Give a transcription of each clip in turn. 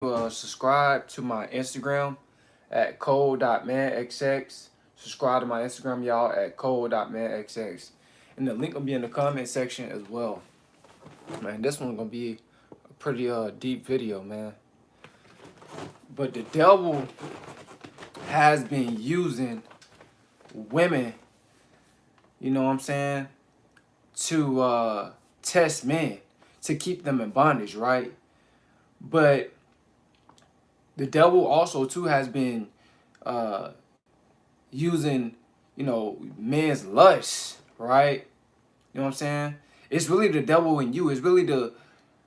Subscribe to my Instagram at cole.manxx. Subscribe to my Instagram, y'all, at cole.manxx. And the link will be in the comment section as well. Man, this one's gonna be a pretty deep video, man. But the devil has been using women, you know what I'm saying, to test men, to keep them in bondage, right? But the devil also too has been uh using, men's lust, right? You know what I'm saying? It's really the devil in you. It's really the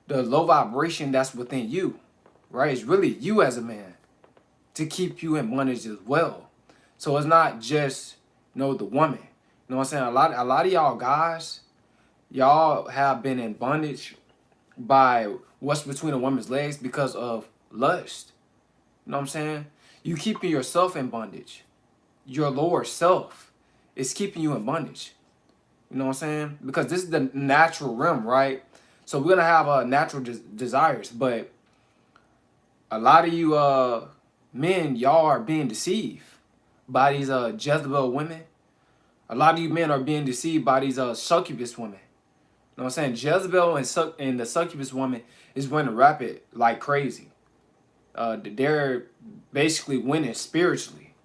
low vibration that's within you, right? It's really you as a man to keep you in bondage as well. So it's not just, the woman. You know what I'm saying? A lot of y'all guys, y'all have been in bondage by what's between a woman's legs because of lust. You know what I'm saying? You keeping yourself in bondage. Your lower self is keeping you in bondage. You know what I'm saying? Because this is the natural realm, right? So we're gonna have natural desires, but a lot of you men, y'all are being deceived by these Jezebel women. A lot of you men are being deceived by these succubus women. You know what I'm saying? Jezebel and the succubus woman is running rapid like crazy. They're basically winning spiritually,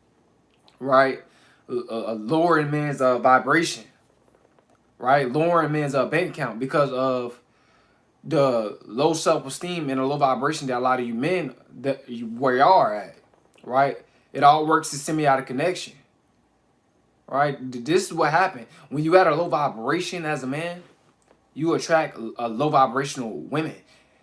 right? Lowering men's vibration, right? Lowering men's bank account because of the low self-esteem and the low vibration that a lot of you men where y'all are at, right? It all works in symbiotic connection, right? This is what happened when you at a low vibration as a man. You attract a low vibrational women.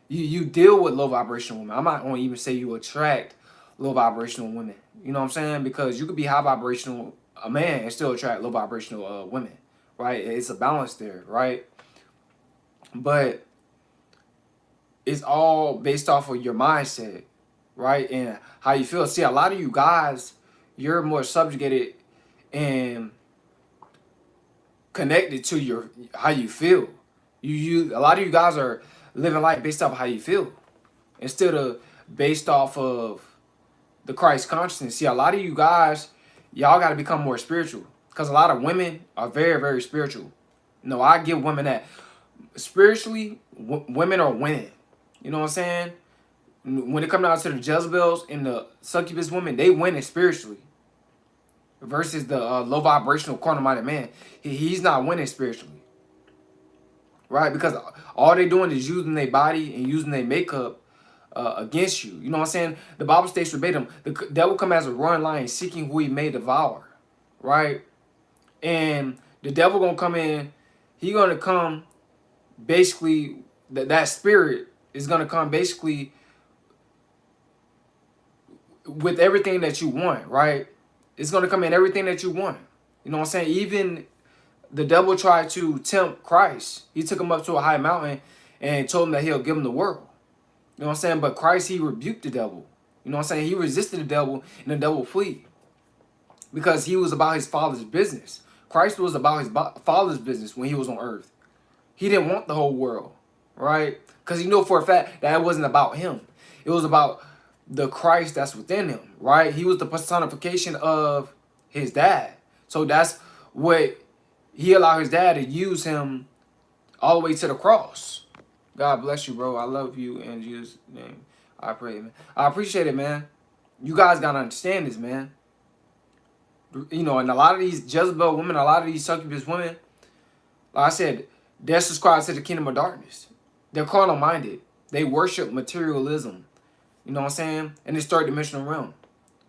You deal with low vibrational women. I'm not going to even say you attract low vibrational women. You know what I'm saying? Because you could be high vibrational a man and still attract low vibrational women, right? It's a balance there, right? But it's all based off of your mindset, right? And how you feel. See, a lot of you guys, you're more subjugated and connected to your how you feel. A lot of you guys are living life based off of how you feel instead of based off of the Christ consciousness. See, a lot of you guys, y'all got to become more spiritual because a lot of women are very, very spiritual. No, I give women that. Spiritually, women are winning. You know what I'm saying? When it comes down to the Jezebels and the succubus women, they winning spiritually. Versus the low vibrational corner-minded man. He's not winning spiritually. Right? Because all they doing is using their body and using their makeup against you. You know what I'm saying? The Bible states verbatim, the devil come as a roaring lion seeking who he may devour. Right? And the devil gonna come in, he gonna come basically, that spirit is gonna come basically with everything that you want, right? It's gonna come in everything that you want. You know what I'm saying? Even the devil tried to tempt Christ. He took him up to a high mountain and told him that he'll give him the world. You know what I'm saying? But Christ, he rebuked the devil. You know what I'm saying? He resisted the devil and the devil flee. Because he was about his father's business. Christ was about his father's business when he was on earth. He didn't want the whole world, right? Because he knew for a fact that it wasn't about him. It was about the Christ that's within him, right? He was the personification of his dad. So that's what he allowed his dad to use him all the way to the cross. God bless you, bro. I love you in Jesus' name. I pray, man. I appreciate it, man. You guys got to understand this, man. You know, and a lot of these Jezebel women, a lot of these succubus women, like I said, they're subscribed to the kingdom of darkness. They're carnal minded. They worship materialism. You know what I'm saying? In this third dimensional realm.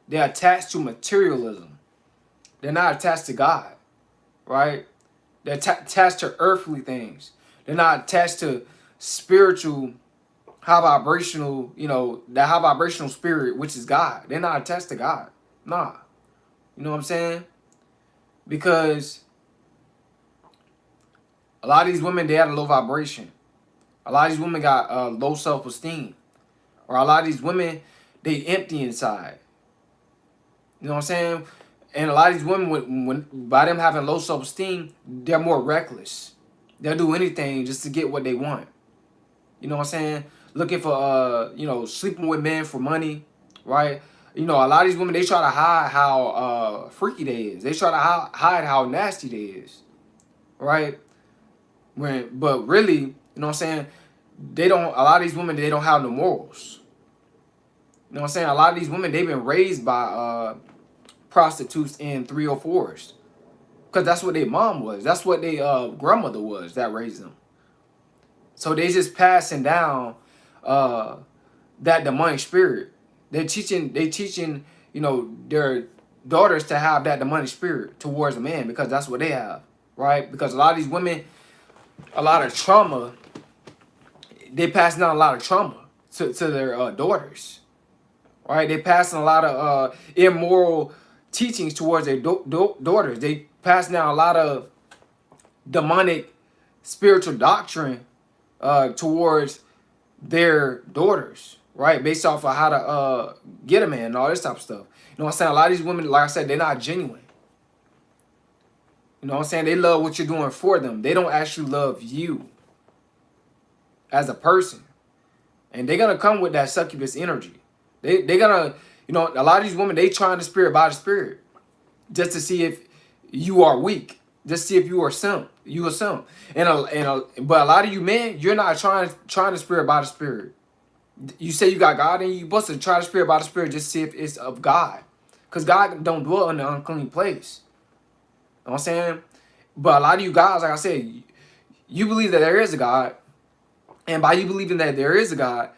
They're attached to materialism. They're not attached to God. Right? They're attached to earthly things. They're not attached to spiritual, high vibrational, that high vibrational spirit, which is God. They're not attached to God. Nah. You know what I'm saying? Because a lot of these women, they had a low vibration. A lot of these women got low self-esteem. Or a lot of these women, they empty inside. You know what I'm saying? And a lot of these women, when by them having low self-esteem, they're more reckless. They'll do anything just to get what they want. You know what I'm saying? looking for you know, sleeping with men for money, right? You know, a lot of these women, they try to hide how freaky they is. They try to hide how nasty they is, right? But really, you know what I'm saying? They don't. A lot of these women, they don't have no morals. You know what I'm saying? A lot of these women, they've been raised by prostitutes and 304s, because that's what their mom was. That's what their grandmother was that raised them. So they just passing down that demonic spirit. They teaching, you know, their daughters to have that demonic spirit towards a man, because that's what they have, right? Because a lot of these women, a lot of trauma, they passing down a lot of trauma to their daughters, right? They passing a lot of immoral teachings towards their daughters. They passing down a lot of demonic spiritual doctrine towards their daughters, right? Based off of how to get a man and all this type of stuff. You know what I'm saying? A lot of these women, like I said, they're not genuine. You know what I'm saying? They love what you're doing for them. They don't actually love you as a person. And they're going to come with that succubus energy. They're going to, you know, a lot of these women, they trying the spirit by the spirit just to see if you are weak. Just to see if you are simp. You a simp. But a lot of you men, you're not trying the spirit by the spirit. You say you got God and you supposed to try the spirit by the spirit just to see if it's of God. Because God don't dwell in the unclean place. You know what I'm saying? But a lot of you guys, like I said, you believe that there is a God. And by you believing that there is a God,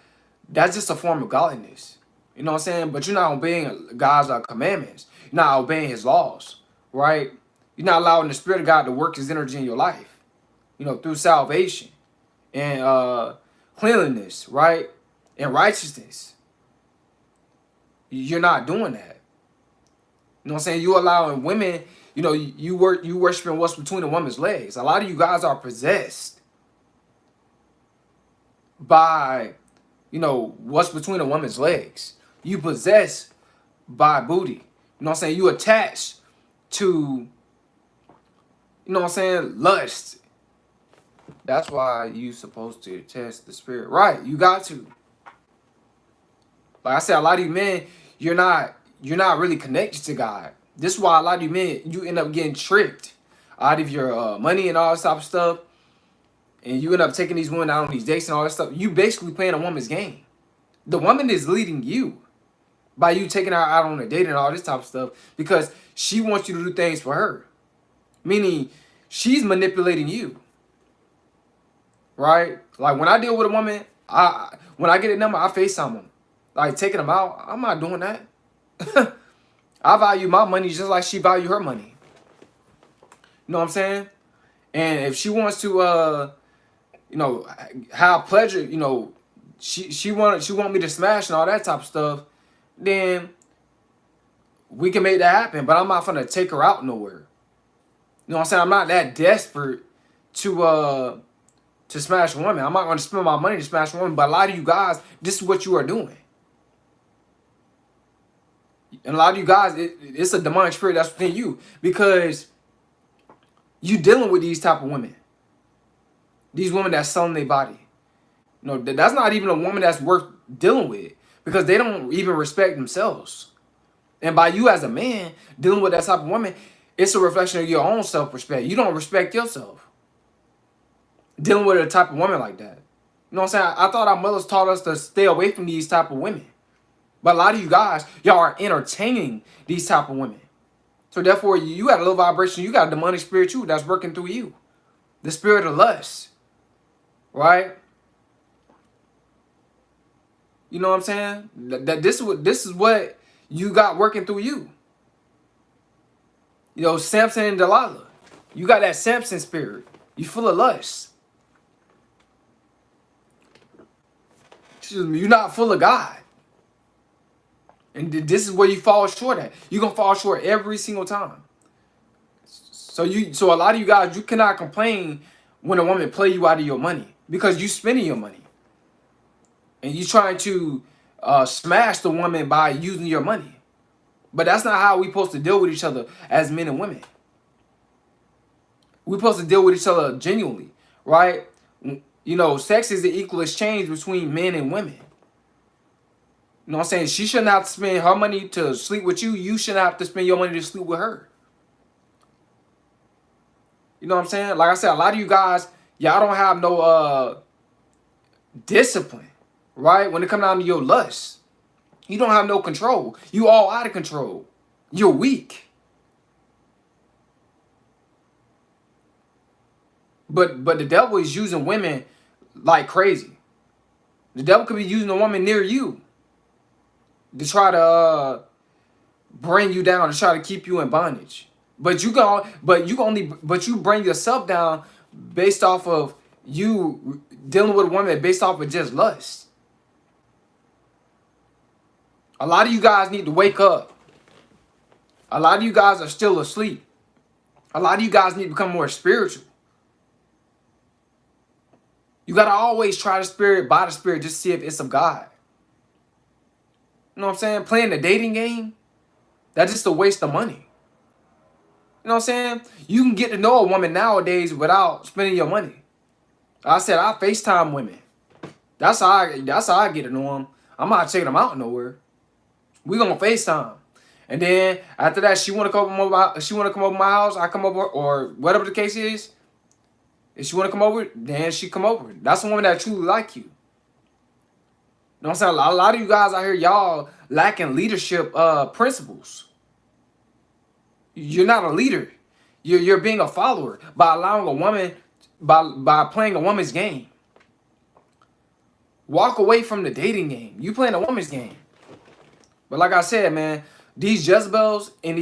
that's just a form of godliness. You know what I'm saying? But you're not obeying God's commandments. You're not obeying his laws, right? You're not allowing the Spirit of God to work his energy in your life, you know, through salvation and cleanliness, right? And righteousness. You're not doing that. You know what I'm saying? You allowing women, you know, you worshiping what's between a woman's legs. A lot of you guys are possessed by, you know, what's between a woman's legs. You possessed by booty. You know what I'm saying? You attached to, you know what I'm saying, lust. That's why you supposed to test the spirit. Right, you got to. Like I said, a lot of you men, you're not really connected to God. This is why a lot of you men, you end up getting tricked out of your money and all this type of stuff. And you end up taking these women out on these dates and all that stuff. You basically playing a woman's game. The woman is leading you by you taking her out on a date and all this type of stuff, because she wants you to do things for her. Meaning, she's manipulating you. Right? Like, when I deal with a woman, when I get a number, I FaceTime them. Like, taking them out, I'm not doing that. I value my money just like she value her money. You know what I'm saying? And if she wants to, you know, have pleasure, you know, she want me to smash and all that type of stuff, then we can make that happen. But I'm not gonna take her out nowhere. You know what I'm saying? I'm not that desperate to smash a woman. I'm not gonna spend my money to smash a woman. But a lot of you guys, this is what you are doing. And a lot of you guys, it's a demonic spirit that's within you, because you dealing with these type of women. These women that's selling their body. You know, that's not even a woman that's worth dealing with, because they don't even respect themselves. And by you as a man dealing with that type of woman, it's a reflection of your own self-respect. You don't respect yourself dealing with a type of woman like that. You know what I'm saying? I thought our mothers taught us to stay away from these type of women. But a lot of you guys, y'all are entertaining these type of women. So therefore, you got a low vibration. You got a demonic spirit too that's working through you. The spirit of lust. Right? You know what I'm saying? This is what you got working through you. You know, Samson and Delilah. You got that Samson spirit. You full of lust. Excuse me, you're not full of God. And this is where you fall short at. You're going to fall short every single time. So a lot of you guys, you cannot complain when a woman play you out of your money, because you spending your money. And you trying to smash the woman by using your money. But that's not how we supposed to deal with each other as men and women. We're supposed to deal with each other genuinely, right? You You know, sex is the equal exchange between men and women. You know what I'm saying? She shouldn't have to spend her money to sleep with you. You shouldn't have to spend your money to sleep with her. You know what I'm saying? Like I said, a lot of you guys, y'all don't have no discipline, right? When it comes down to your lust, you don't have no control. You all out of control. You're weak. But the devil is using women like crazy. The devil could be using a woman near you to try to bring you down, to try to keep you in bondage. But you bring yourself down based off of you dealing with a woman based off of just lust. A lot of you guys need to wake up. A lot of you guys are still asleep. A lot of you guys need to become more spiritual. You got to always try the spirit by the spirit just to see if it's of God. You know what I'm saying? Playing the dating game, that's just a waste of money. You know what I'm saying? You can get to know a woman nowadays without spending your money. I said I FaceTime women. That's how I get to know them. I'm not taking them out nowhere. We gonna FaceTime. And then after that, she wanna come over. She wanna come over my house. I come over, or whatever the case is. If she wanna come over, then she come over. That's a woman that truly like you. You know what I'm saying? A lot of you guys out here, y'all lacking leadership principles. You're not a leader. You're being a follower by allowing a woman, by playing a woman's game. Walk away from the dating game. You playing a woman's game. But like I said, man, these Jezebels and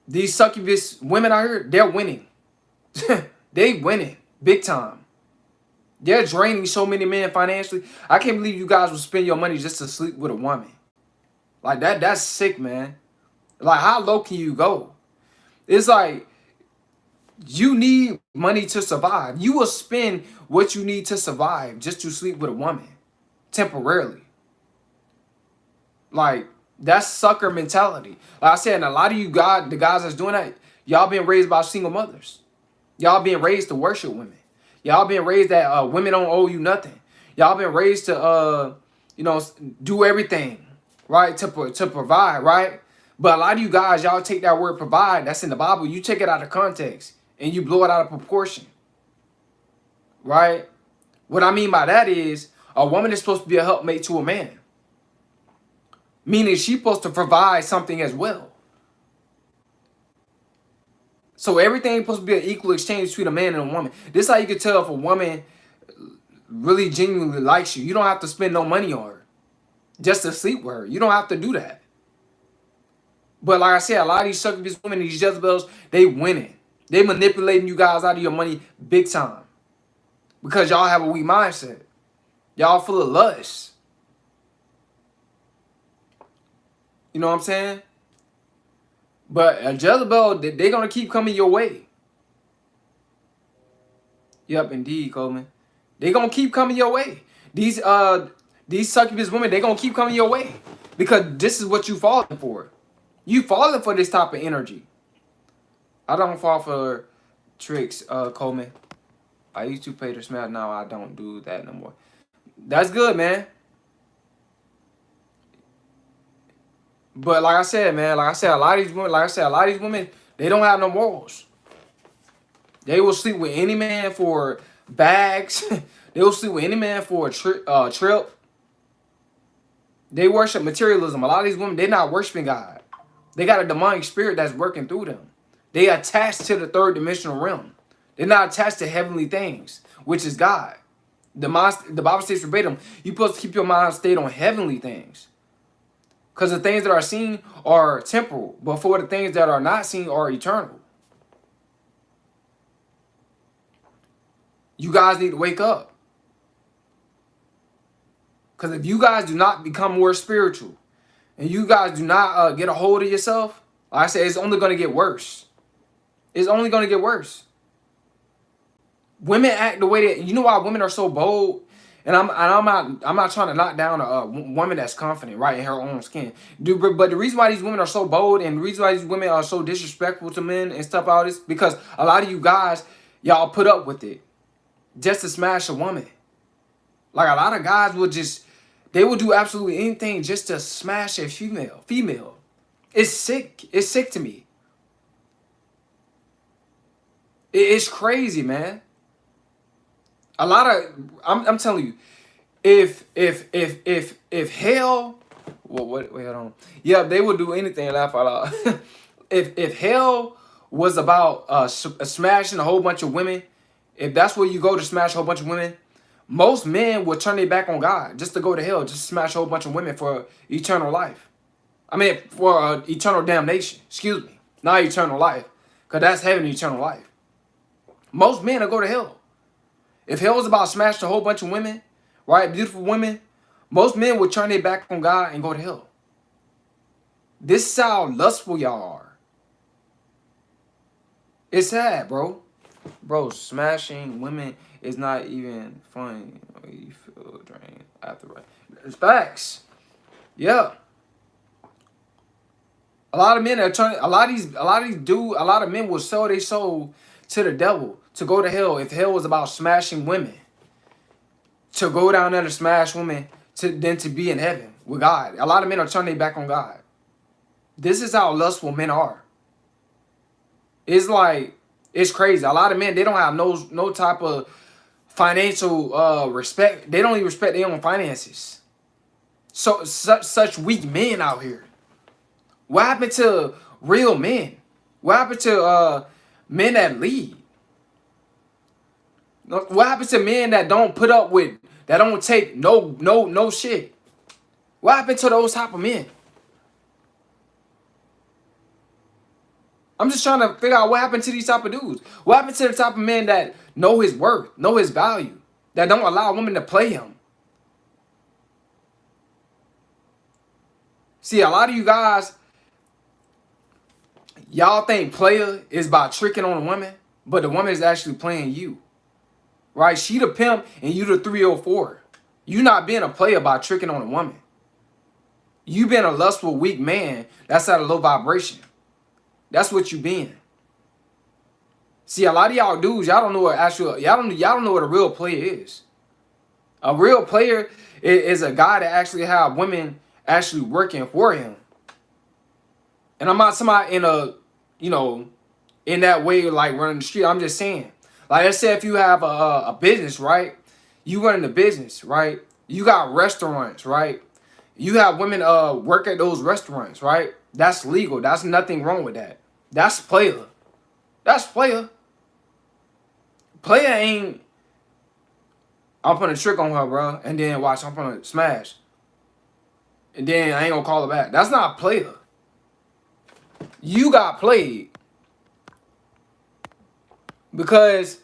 these succubus women out here, they're winning. They winning big time. They're draining so many men financially. I can't believe you guys would spend your money just to sleep with a woman. Like that's sick, man. Like, how low can you go? It's like, you need money to survive. You will spend what you need to survive just to sleep with a woman temporarily. Like, that's sucker mentality. Like I said, and a lot of you guys, the guys that's doing that, y'all being raised by single mothers. Y'all being raised to worship women. Y'all being raised that women don't owe you nothing. Y'all been raised to, do everything, right? To provide, right? But a lot of you guys, y'all take that word provide, that's in the Bible, you take it out of context and you blow it out of proportion, right? What I mean by that is, a woman is supposed to be a helpmate to a man. Meaning she's supposed to provide something as well. So everything is supposed to be an equal exchange between a man and a woman. This is how you can tell if a woman really genuinely likes you. You don't have to spend no money on her just to sleep with her. You don't have to do that. But like I said, a lot of these succubus women, these Jezebels, they winning. They manipulating you guys out of your money big time. Because y'all have a weak mindset. Y'all full of lust. You know what I'm saying? But a Jezebel, they're going to keep coming your way. Yep, indeed, Coleman. They're going to keep coming your way. These succubus women, they're going to keep coming your way. Because this is what you falling for. You falling for this type of energy. I don't fall for tricks, Coleman. I used to pay to smell. Now I don't do that no more. That's good, man. But like I said, man, a lot of these women, they don't have no morals. They will sleep with any man for bags. They will sleep with any man for a trip. They worship materialism. A lot of these women, they're not worshiping God. They got a demonic spirit that's working through them. They attached to the third dimensional realm. They're not attached to heavenly things, which is God. The Bible states verbatim, you're supposed to keep your mind stayed on heavenly things. Because the things that are seen are temporal, but for the things that are not seen are eternal. You guys need to wake up. Because if you guys do not become more spiritual, and you guys do not get a hold of yourself, like I said, it's only going to get worse. It's only going to get worse. Women act the way that, you know why women are so bold? And I'm not trying to knock down a woman that's confident, right, in her own skin. But the reason why these women are so bold and the reason why these women are so disrespectful to men and stuff, all this, because a lot of you guys, y'all put up with it. just to smash a woman. Like a lot of guys will just, they will do absolutely anything just to smash a female. Female. It's sick. It's sick to me. It's crazy, man. A lot of, I'm telling you, if hell, wait, hold on. Yeah, they would do anything. Laugh out loud. if hell was about smashing a whole bunch of women, if that's where you go to smash a whole bunch of women, most men would turn their back on God just to go to hell, just to smash a whole bunch of women for eternal life. I mean, for eternal damnation. Excuse me, not eternal life, because that's heaven, eternal life. Most men will go to hell. If hell was about smashing a whole bunch of women, right, beautiful women, most men would turn their back on God and go to hell. This is how lustful y'all are. It's sad, bro. Bro, smashing women is not even fun. You feel drained after, right? It's facts. Yeah. A lot of men are turning. A lot of men will sell their soul to the devil to go to hell if hell was about smashing women. To go down there to smash women, then to be in heaven with God. A lot of men are turning their back on God. This is how lustful men are. It's like, it's crazy. A lot of men, they don't have no type of financial respect. They don't even respect their own finances. So such weak men out here. What happened to real men? What happened to men that lead? What happens to men that don't put up with, that don't take no shit? What happened to those type of men? I'm just trying to figure out what happened to these type of dudes. What happened to the type of men that know his worth, know his value, that don't allow women to play him? See, a lot of you guys, y'all think player is by tricking on a woman, but the woman is actually playing you. Right? She the pimp and you the 304. You not being a player by tricking on a woman. You being a lustful, weak man that's at a low vibration. That's what you being. See, a lot of y'all dudes, y'all don't know what y'all don't know what a real player is. A real player is a guy that actually have women actually working for him. And I'm not somebody in a, in that way, like running the street. I'm just saying. Like I said, if you have a business, right? You running the business, right? You got restaurants, right? You have women work at those restaurants, right? That's legal. That's nothing wrong with that. That's player. That's player. Player ain't, I'm putting a trick on her, bro, and then watch, I'm gonna smash. And then I ain't gonna call her back. That's not player. You got played. Because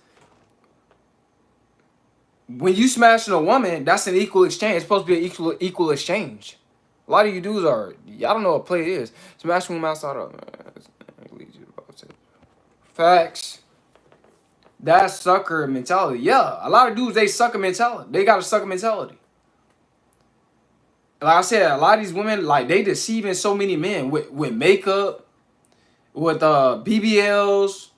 when you smashing a woman, that's an equal exchange. It's supposed to be an equal exchange. A lot of you dudes are, y'all don't know what play is. Smashing women outside of, facts. That's sucker mentality. Yeah, a lot of dudes, they sucker mentality. They got a sucker mentality. Like I said, a lot of these women, like, they deceiving so many men with makeup, with BBLs,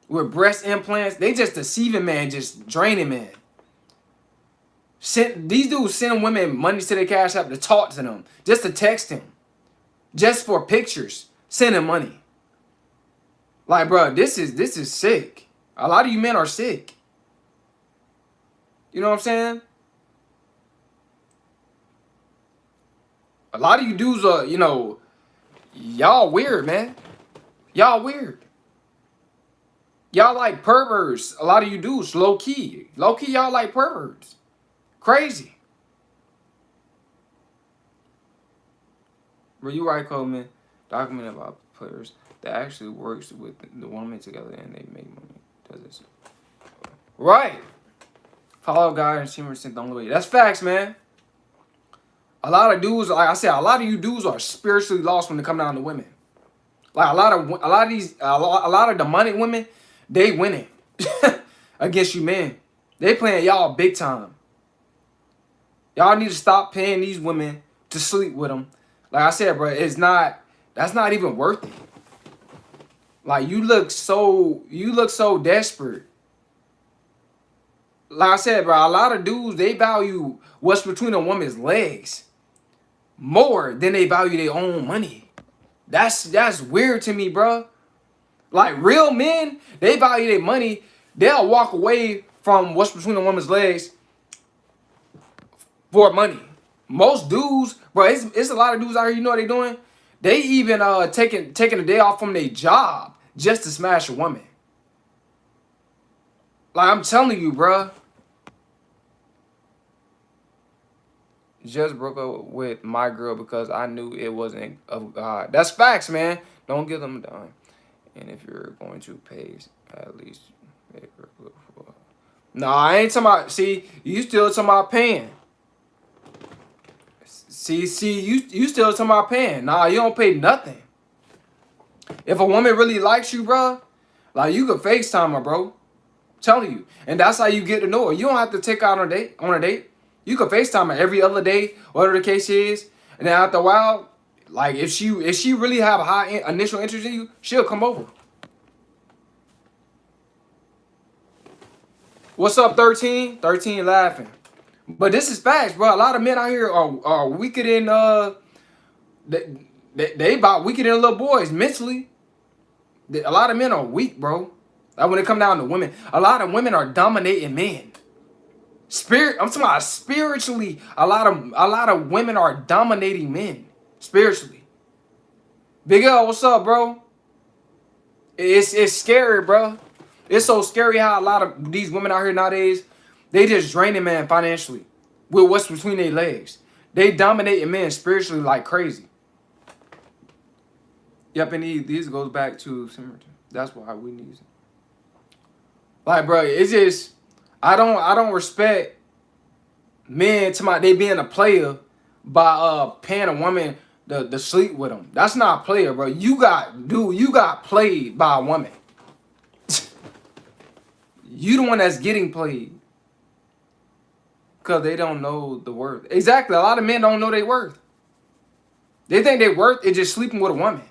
with breast implants. They just deceiving man, just draining man. These dudes send women money to their Cash App to talk to them, just to text him, just for pictures, send him money. Like, bro, this is sick. A lot of you men are sick. You know what I'm saying? A lot of you dudes are, y'all weird, man. Y'all weird. Y'all like perverts. A lot of you dudes, low key. Low key, y'all like perverts. Crazy. Bro, you right, Coleman. Document about players that actually works with the woman together and they make money. Does this. Right. Follow God and Shimmer sent the only way. That's facts, man. A lot of dudes, like I said, a lot of you dudes are spiritually lost when they come down to women. Like a lot of the money women, they winning against you men. They playing y'all big time. Y'all need to stop paying these women to sleep with them. Like I said, bro, that's not even worth it. Like you look so desperate. like I said, bro, a lot of dudes, they value what's between a woman's legs more than they value their own money. That's weird to me, bro. Like real men, they value their money. They'll walk away from what's between a woman's legs for money. Most dudes, bro, it's a lot of dudes out here. You know what they doing? They even taking a day off from their job just to smash a woman. Like I'm telling you, bro. Just broke up with my girl because I knew it wasn't of God. That's facts, man. Don't give them a dime. And if you're going to pay, at least make her look for. No, I ain't talking about. See, you still talking about paying. See, you still talking about paying. Nah, you don't pay nothing. If a woman really likes you, bro, like you could FaceTime her, bro. I'm telling you, and that's how you get to know her. You don't have to take her out on a date. You could FaceTime her every other day, whatever the case is. And then after a while, like if she really have a high initial interest in you, she'll come over. What's up, 13? 13 laughing. But this is facts, bro. A lot of men out here are weaker than they about weaker than little boys mentally. A lot of men are weak, bro. Like when it come down to women, a lot of women are dominating men. I'm talking about spiritually. A lot of women are dominating men spiritually. Big L, what's up, bro? It's scary, bro. It's so scary how a lot of these women out here nowadays, they just drain a man financially with what's between their legs. They dominating men spiritually like crazy. Yep, and these goes back to Simerton. That's why we need it. Like, bro, it's just I don't respect men to my they being a player by paying a woman to sleep with them. That's not a player, bro. You got played by a woman. You the one that's getting played. Because they don't know the worth. Exactly. A lot of men don't know their worth. They think their worth is just sleeping with a woman.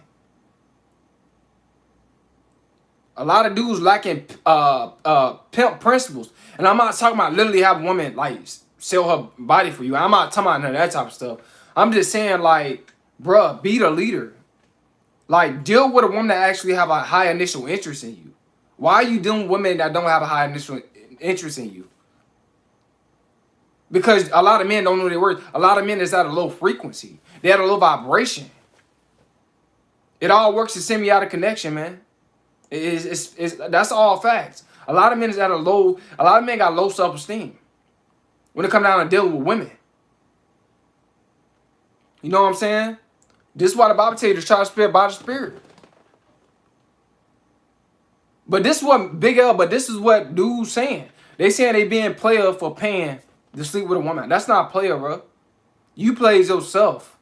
A lot of dudes lacking pimp principles. And I'm not talking about literally have a woman like sell her body for you. I'm not talking about none of that type of stuff. I'm just saying like, bruh, be the leader. Like deal with a woman that actually have a high initial interest in you. Why are you dealing with women that don't have a high initial interest in you? Because a lot of men don't know their worth. A lot of men is at a low frequency. They at a low vibration. It all works to semiotic connection, man. That's all facts. A lot of men got low self-esteem when it comes down to dealing with women. You know what I'm saying? This is why the Bible tells you to try to spirit by the spirit. But this is what dudes saying. They saying they being player for paying to sleep with a woman. That's not player, bro. You plays yourself.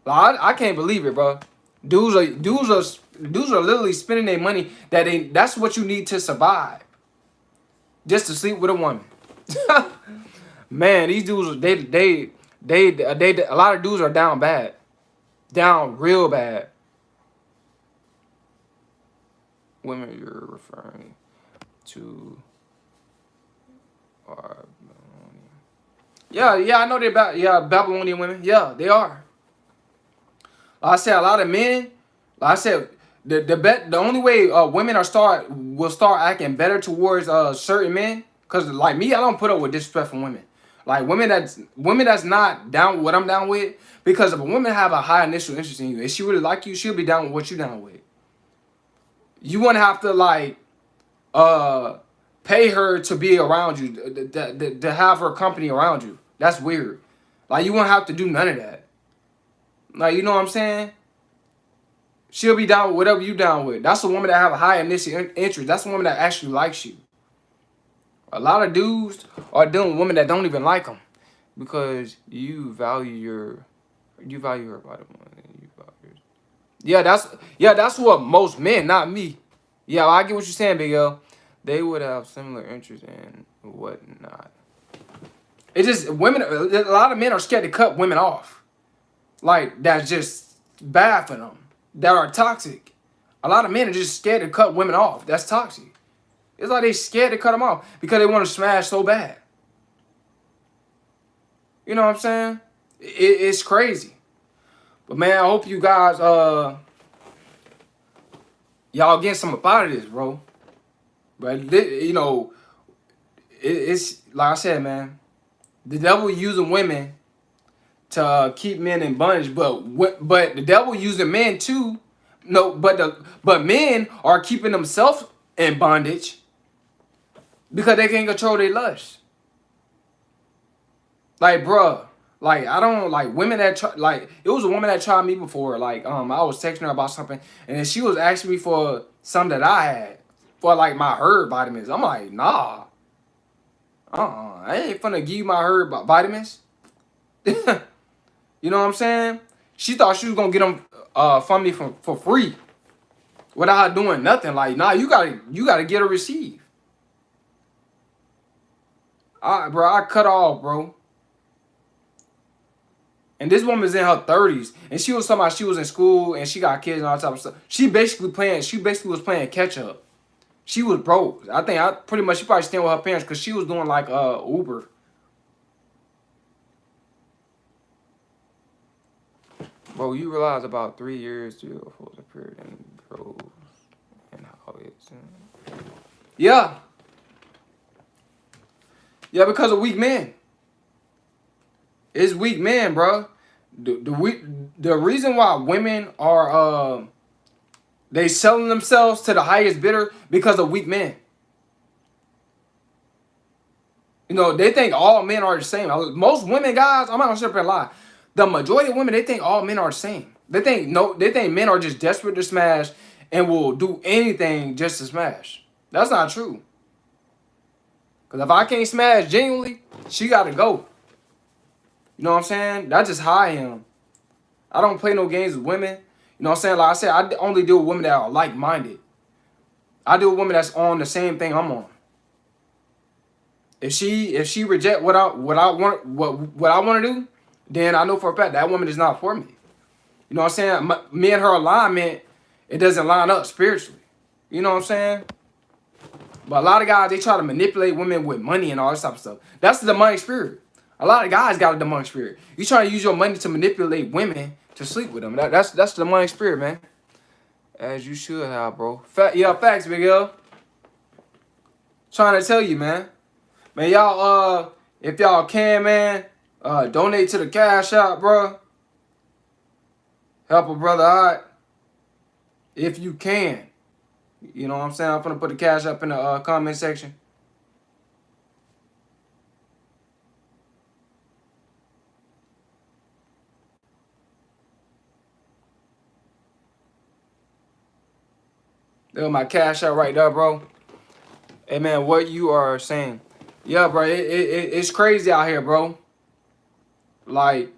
Like, I can't believe it, bro. Dudes are literally spending their money that's what you need to survive. Just to sleep with a woman. Man, these dudes they a lot of dudes are down bad. Down real bad. Women you're referring to are Babylonian. Yeah, I know they're Babylonian women. Yeah, they are. Like I said, a lot of men, like I said, the only way women will start acting better towards certain men, because like me, I don't put up with disrespectful women. Like women that's not down with what I'm down with, because if a woman have a high initial interest in you, if she really like you, she'll be down with what you down with. You wouldn't have to like pay her to be around you, to have her company around you. That's weird. Like you won't have to do none of that. Like, you know what I'm saying? She'll be down with whatever you down with. That's a woman that have a high initial interest. That's a woman that actually likes you. A lot of dudes are dealing with women that don't even like them because you value her body more than you value yours. That's what most men, not me. Yeah, I get what you're saying, Big L. They would have similar interests and whatnot. It's just women. A lot of men are scared to cut women off. Like, that's just bad for them. That are toxic. A lot of men are just scared to cut women off. That's toxic. It's like they scared to cut them off because they want to smash so bad. You know what I'm saying? It's crazy. But man, I hope you guys y'all getting some up out of this, bro. But you know, it's like I said, man. The devil using women to keep men in bondage, but the devil using men too. No, but men are keeping themselves in bondage because they can't control their lust. Like, bruh, like I don't like women that like it was a woman that tried me before. Like, I was texting her about something, and then she was asking me for something that I had for like my herb vitamins. I'm like, nah, I ain't finna give you my herb vitamins. You know what I'm saying? She thought she was gonna get them from me for free without doing nothing. Like, nah, you gotta get a receive. Bro, I cut off, bro. And this woman's in her 30s, and she was talking about she was in school and she got kids and all that type of stuff. She basically was playing catch up. She was broke. She probably staying with her parents because she was doing like Uber. Bro, you realize about 3 years to hold a period and grows and how it's yeah. Yeah, because of weak men. It's weak men, bro. The reason why women are they selling themselves to the highest bidder because of weak men. You know, they think all men are the same. Most women, guys, I'm not gonna sit up and lie. The majority of women, they think all men are the same. They think men are just desperate to smash and will do anything just to smash. That's not true. Because if I can't smash genuinely, she gotta go. You know what I'm saying? That's just how I am. I don't play no games with women. You know what I'm saying? Like I said, I only deal with women that are like-minded. I deal with women that's on the same thing I'm on. If she reject what I want to do, then I know for a fact that woman is not for me. You know what I'm saying? Me and her alignment, it doesn't line up spiritually. You know what I'm saying? But a lot of guys, they try to manipulate women with money and all this type of stuff. That's the demonic spirit. A lot of guys got a demonic spirit. You try to use your money to manipulate women to sleep with them. That's the demonic spirit, man. As you should have, bro. Facts, Big L. Trying to tell you, man. Man, y'all, if y'all can, man, donate to the Cash App, bro. Help a brother out. If you can. You know what I'm saying? I'm gonna put the Cash App in the comment section. There's my Cash App right there, bro. Hey, man, what you are saying. Yeah, bro, it's crazy out here, bro. Like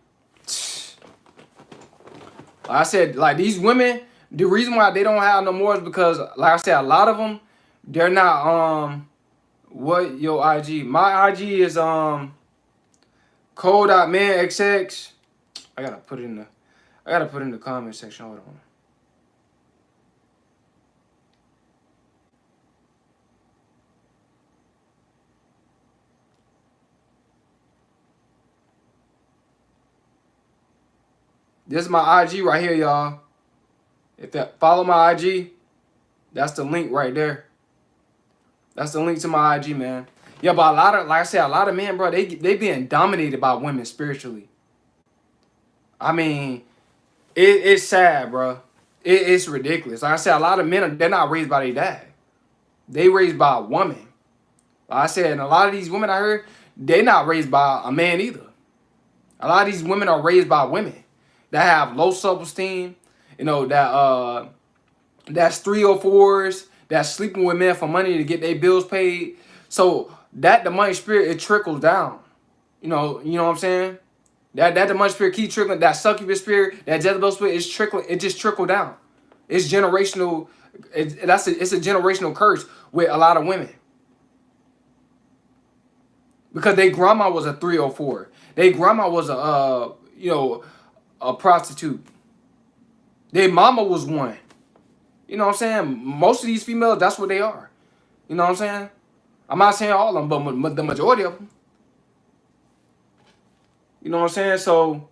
I said, like these women, the reason why they don't have no more is because, like I said, a lot of them, they're not, what your IG? My IG is, code.manxx. I gotta put it in the comment section. Hold on. This is my IG right here, y'all. If that follow my IG, that's the link right there. That's the link to my IG, man. Yeah, but like I said, a lot of men, bro, they being dominated by women spiritually. I mean, it's sad, bro. It's ridiculous. Like I said, a lot of men, they're not raised by their dad. They raised by a woman. Like I said, and a lot of these women I heard, they're not raised by a man either. A lot of these women are raised by women that have low self-esteem, you know, that's 304s, that's sleeping with men for money to get their bills paid. So that demonic spirit, it trickles down. You know what I'm saying? That demonic spirit keep trickling. That succubus spirit, that Jezebel spirit is trickling. It just trickled down. It's generational. It's a generational curse with a lot of women. Because their grandma was a 304. Their grandma was a prostitute. Their mama was one. You know what I'm saying? Most of these females, that's what they are. You know what I'm saying? I'm not saying all of them, but the majority of them. You know what I'm saying? So,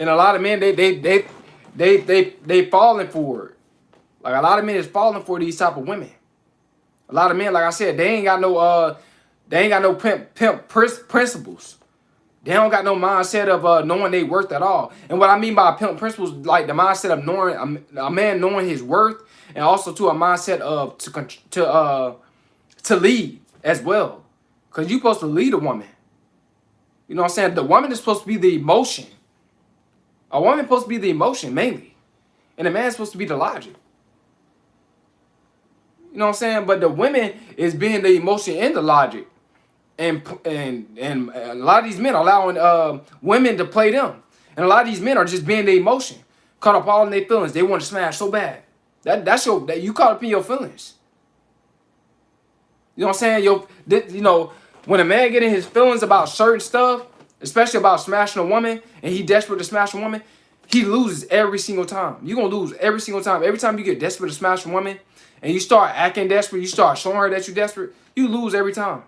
and a lot of men, they falling for it. Like a lot of men is falling for these type of women. A lot of men, like I said, they ain't got no pimp principles. They don't got no mindset of knowing their worth at all. And what I mean by pimp principles, like the mindset of knowing a man knowing his worth, and also to a mindset of to lead as well, because you supposed to lead a woman. You know what I'm saying? The woman is supposed to be the emotion. A woman is supposed to be the emotion mainly, and the man is supposed to be the logic. You know what I'm saying? But the women is being the emotion and the logic. And a lot of these men are allowing women to play them. And a lot of these men are just being the emotion. Caught up all in their feelings. They want to smash so bad. That you caught up in your feelings. You know what I'm saying? When a man get in his feelings about certain stuff, especially about smashing a woman, and he desperate to smash a woman, he loses every single time. You're going to lose every single time. Every time you get desperate to smash a woman, and you start acting desperate, you start showing her that you're desperate, you lose every time.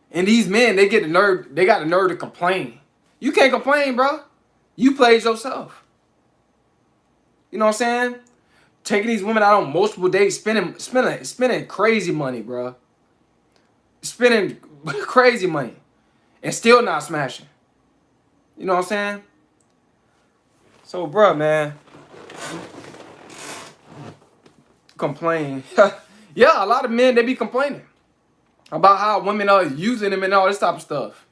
And these men, they got the nerve to complain. You can't complain, bro. You played yourself. You know what I'm saying? Taking these women out on multiple dates, spending crazy money, bro. Spending crazy money. And still not smashing. You know what I'm saying? So, bro, man. Complain. Yeah, a lot of men, they be complaining about how women are using them and all this type of stuff.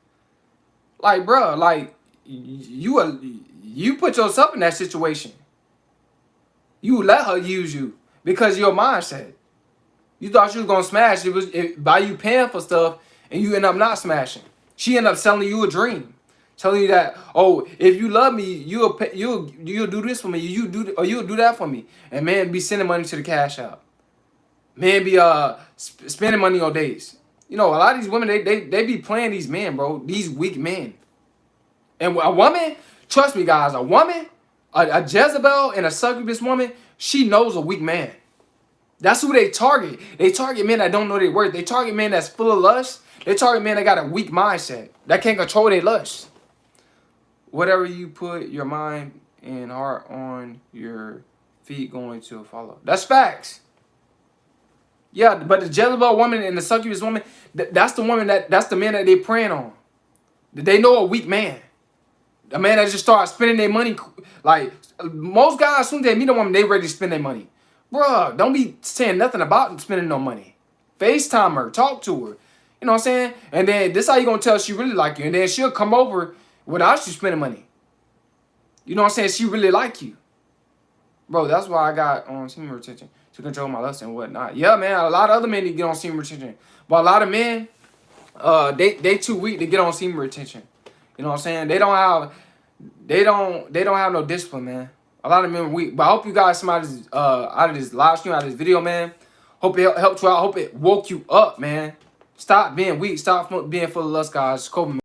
Like, bro, like, you put yourself in that situation. You let her use you because of your mindset. You thought she was going to smash by you paying for stuff, and you end up not smashing. She end up selling you a dream. Telling you that, oh, if you love me, you'll do this for me, you'll do that for me. And man be sending money to the cash out. Man be spending money on dates. You know, a lot of these women, they be playing these men, bro. These weak men. And a woman, trust me, guys, a woman, a Jezebel and a succubus woman, she knows a weak man. That's who they target. They target men that don't know their worth. They target men that's full of lust. They target men that got a weak mindset, that can't control their lust. Whatever you put your mind and heart on, your feet going to follow. That's facts. Yeah, but the Jezebel woman and the succubus woman, that's the woman that's the man that they preying on. They know a weak man. A man that just starts spending their money. Like, most guys, as soon as they meet a woman, they ready to spend their money. Bruh, don't be saying nothing about spending no money. FaceTime her, talk to her. You know what I'm saying? And then this how you gonna tell she really like you. And then she'll come over without you spending money. You know what I'm saying? She really like you. Bro, that's why I got on semen retention, to control my lust and whatnot. Yeah, man, a lot of other men need to get on semen retention. But a lot of men, they too weak to get on semen retention. You know what I'm saying? They don't have no discipline, man. A lot of men are weak. But I hope you guys some out of this live stream, out of this video, man. Hope it helped you out. Hope it woke you up, man. Stop being weak. Stop being full of lust, guys. Kobe, man.